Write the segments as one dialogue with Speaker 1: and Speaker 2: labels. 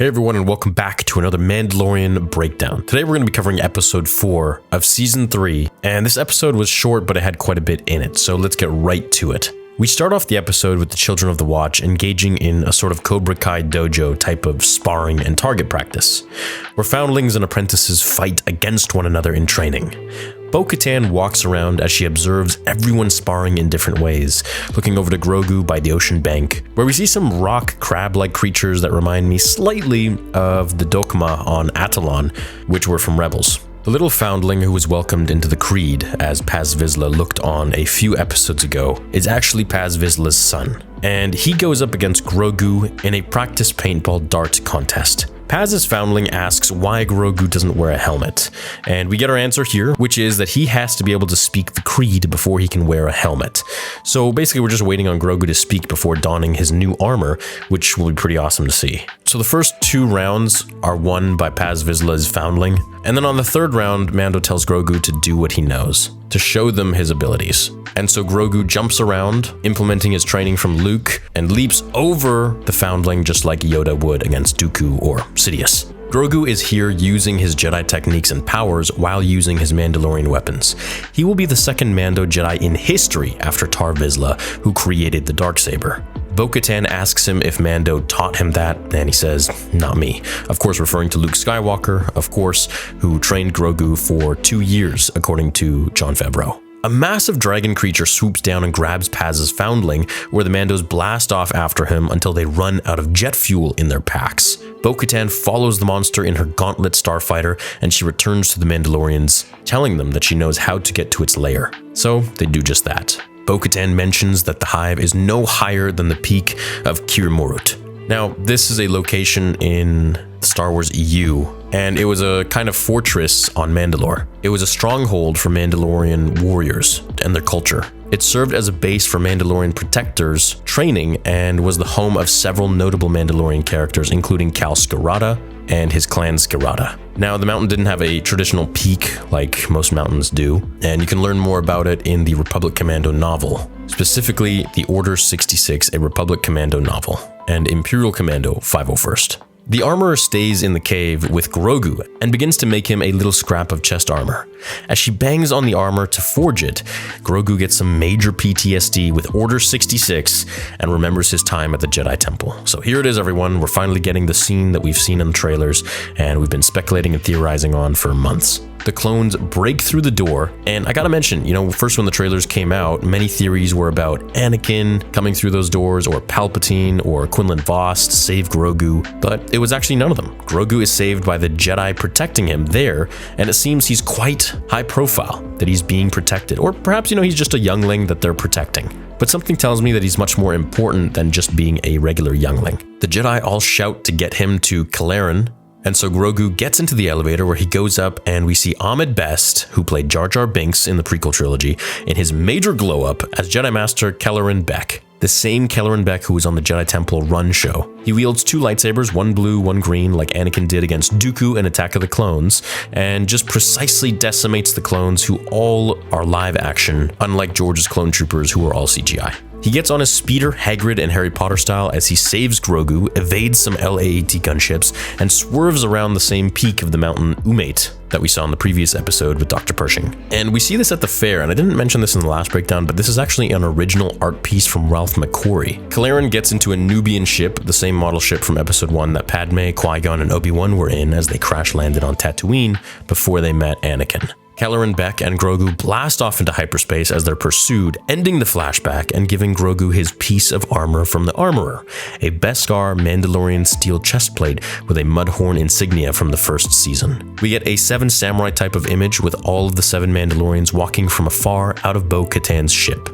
Speaker 1: Hey everyone, and welcome back to another Mandalorian breakdown. Today we're going to be covering episode 4 of season 3, and this episode was short but it had quite a bit in it, so let's get right to it. We start off the episode with the Children of the Watch engaging in a sort of Cobra Kai dojo type of sparring and target practice, where foundlings and apprentices fight against one another in training. Bo-Katan walks around as she observes everyone sparring in different ways, looking over to Grogu by the ocean bank, where we see some rock crab-like creatures that remind me slightly of the Dokma on Atollon, which were from Rebels. The little foundling who was welcomed into the Creed, as Paz Vizsla looked on a few episodes ago, is actually Paz Vizsla's son, and he goes up against Grogu in a practice paintball dart contest. Paz's foundling asks why Grogu doesn't wear a helmet, and we get our answer here, which is that he has to be able to speak the Creed before he can wear a helmet. So basically we're just waiting on Grogu to speak before donning his new armor, which will be pretty awesome to see. So the first 2 rounds are won by Paz Vizsla's foundling, and then on the 3rd round, Mando tells Grogu to do what he knows, to show them his abilities. And so Grogu jumps around, implementing his training from Luke, and leaps over the foundling just like Yoda would against Dooku or Sidious. Grogu is here using his Jedi techniques and powers while using his Mandalorian weapons. He will be the second Mando Jedi in history after Tar Vizsla, who created the Darksaber. Bo-Katan asks him if Mando taught him that, and he says, not me. Of course, referring to Luke Skywalker, of course, who trained Grogu for 2 years, according to Jon Favreau. A massive dragon creature swoops down and grabs Paz's foundling, where the Mandos blast off after him until they run out of jet fuel in their packs. Bo-Katan follows the monster in her gauntlet starfighter, and she returns to the Mandalorians, telling them that she knows how to get to its lair. So they do just that. Bo-Katan mentions that the hive is no higher than the peak of Kir Morut. Now, this is a location in the Star Wars EU, and it was a kind of fortress on Mandalore. It was a stronghold for Mandalorian warriors and their culture. It served as a base for Mandalorian protectors' training and was the home of several notable Mandalorian characters, including Cal Skirata and his clan Skirata. Now, the mountain didn't have a traditional peak like most mountains do, and you can learn more about it in the Republic Commando novel, specifically the Order 66, a Republic Commando novel, and Imperial Commando 501st. The armorer stays in the cave with Grogu and begins to make him a little scrap of chest armor. As she bangs on the armor to forge it, Grogu gets some major PTSD with Order 66 and remembers his time at the Jedi Temple. So here it is, everyone. We're finally getting the scene that we've seen in the trailers and we've been speculating and theorizing on for months. The clones break through the door, and I gotta mention, first when the trailers came out, many theories were about Anakin coming through those doors, or Palpatine, or Quinlan Vos to save Grogu, but it was actually none of them. Grogu is saved by the Jedi protecting him there, and it seems he's quite high profile, that he's being protected, or perhaps, he's just a youngling that they're protecting. But something tells me that he's much more important than just being a regular youngling. The Jedi all shout to get him to Kalaran, and so Grogu gets into the elevator where he goes up and we see Ahmed Best, who played Jar Jar Binks in the prequel trilogy, in his major glow-up as Jedi Master Kelleran Beck, the same Kelleran Beck who was on the Jedi Temple Run show. He wields 2 lightsabers, one blue, one green, like Anakin did against Dooku in Attack of the Clones, and just precisely decimates the clones who all are live action, unlike George's clone troopers who are all CGI. He gets on his speeder, Hagrid and Harry Potter style, as he saves Grogu, evades some LAAT gunships, and swerves around the same peak of the mountain Umate that we saw in the previous episode with Dr. Pershing. And we see this at the fair, and I didn't mention this in the last breakdown, but this is actually an original art piece from Ralph McQuarrie. Kalaran gets into a Nubian ship, the same model ship from episode 1 that Padme, Qui-Gon, and Obi-Wan were in as they crash-landed on Tatooine before they met Anakin. Kelleran Beck and Grogu blast off into hyperspace as they're pursued, ending the flashback and giving Grogu his piece of armor from the armorer, a Beskar Mandalorian steel chestplate with a Mudhorn insignia from the first season. We get a 7 Samurai type of image with all of the 7 Mandalorians walking from afar out of Bo-Katan's ship.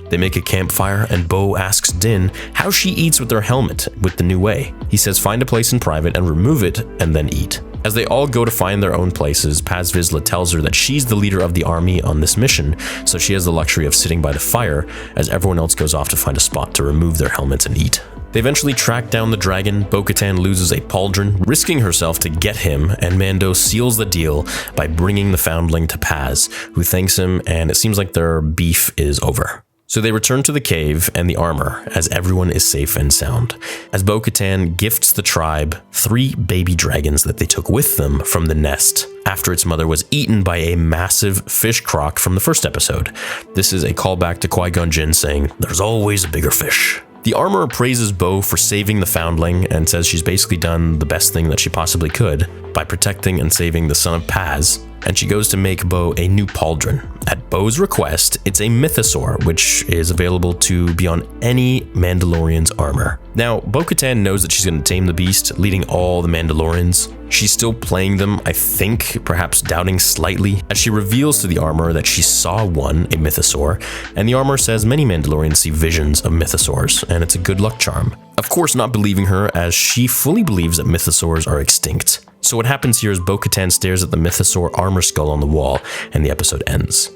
Speaker 1: They make a campfire and Bo asks Din how she eats with her helmet with the new way. He says find a place in private and remove it and then eat. As they all go to find their own places, Paz Vizsla tells her that she's the leader of the army on this mission, so she has the luxury of sitting by the fire as everyone else goes off to find a spot to remove their helmets and eat. They eventually track down the dragon. Bo-Katan loses a pauldron, risking herself to get him, and Mando seals the deal by bringing the foundling to Paz, who thanks him, and it seems like their beef is over. So they return to the cave and the armor as everyone is safe and sound, as Bo-Katan gifts the tribe 3 baby dragons that they took with them from the nest after its mother was eaten by a massive fish croc from the first episode. This is a callback to Qui-Gon Jinn saying, "There's always a bigger fish." The armorer praises Bo for saving the foundling and says she's basically done the best thing that she possibly could by protecting and saving the son of Paz, and she goes to make Bo a new pauldron. At Bo's request, it's a mythosaur, which is available to be on any Mandalorian's armor. Now, Bo-Katan knows that she's going to tame the beast, leading all the Mandalorians. She's still playing them, I think, perhaps doubting slightly, as she reveals to the armor that she saw one, a mythosaur, and the armor says many Mandalorians see visions of mythosaurs, and it's a good luck charm. Of course, not believing her, as she fully believes that mythosaurs are extinct. So what happens here is Bo-Katan stares at the mythosaur armor skull on the wall, and the episode ends.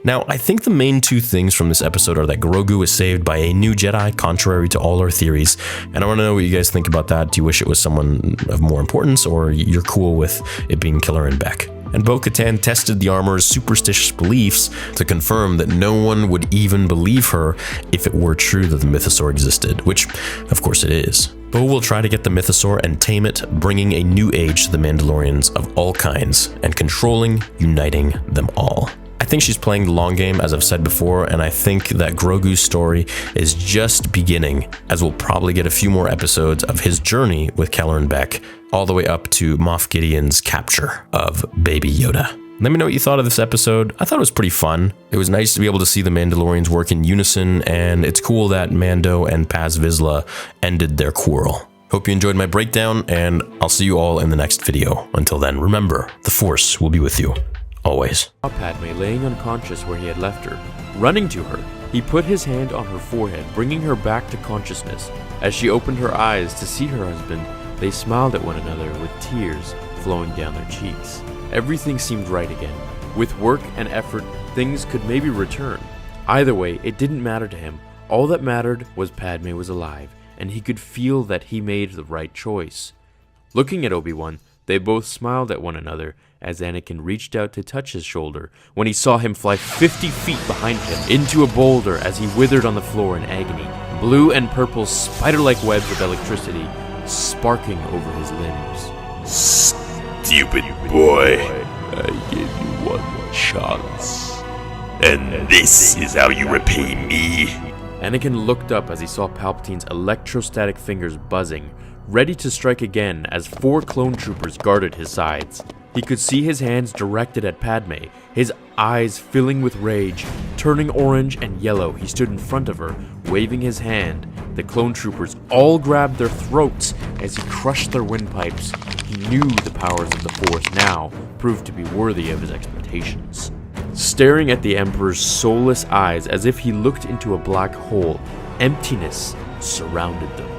Speaker 1: Now, I think the main 2 things from this episode are that Grogu is saved by a new Jedi, contrary to all our theories, and I want to know what you guys think about that. Do you wish it was someone of more importance, or you're cool with it being Killer and Beck? And Bo-Katan tested the armor's superstitious beliefs to confirm that no one would even believe her if it were true that the mythosaur existed, which, of course, it is. Bo will try to get the mythosaur and tame it, bringing a new age to the Mandalorians of all kinds, and controlling, uniting them all. I think she's playing the long game, as I've said before, and I think that Grogu's story is just beginning, as we'll probably get a few more episodes of his journey with Kelleran Beck, all the way up to Moff Gideon's capture of Baby Yoda. Let me know what you thought of this episode. I thought it was pretty fun. It was nice to be able to see the Mandalorians work in unison, and it's cool that Mando and Paz Vizsla ended their quarrel. Hope you enjoyed my breakdown, and I'll see you all in the next video. Until then, remember, the Force will be with you. Always.
Speaker 2: Padme laying unconscious where he had left her. Running to her, he put his hand on her forehead, bringing her back to consciousness. As she opened her eyes to see her husband, they smiled at one another with tears flowing down their cheeks. Everything seemed right again. With work and effort, things could maybe return. Either way, it didn't matter to him. All that mattered was Padme was alive, and he could feel that he made the right choice. Looking at Obi-Wan, they both smiled at one another as Anakin reached out to touch his shoulder when he saw him fly 50 feet behind him into a boulder as he withered on the floor in agony, blue and purple spider-like webs of electricity sparking over his limbs.
Speaker 3: Stupid boy, I gave you one more chance, and this is how you repay me.
Speaker 2: Anakin looked up as he saw Palpatine's electrostatic fingers buzzing, ready to strike again as 4 clone troopers guarded his sides. He could see his hands directed at Padme, his eyes filling with rage. Turning orange and yellow, he stood in front of her, waving his hand. The clone troopers all grabbed their throats as he crushed their windpipes. He knew the powers of the Force now proved to be worthy of his expectations. Staring at the Emperor's soulless eyes as if he looked into a black hole, emptiness surrounded them,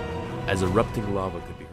Speaker 2: as erupting lava could be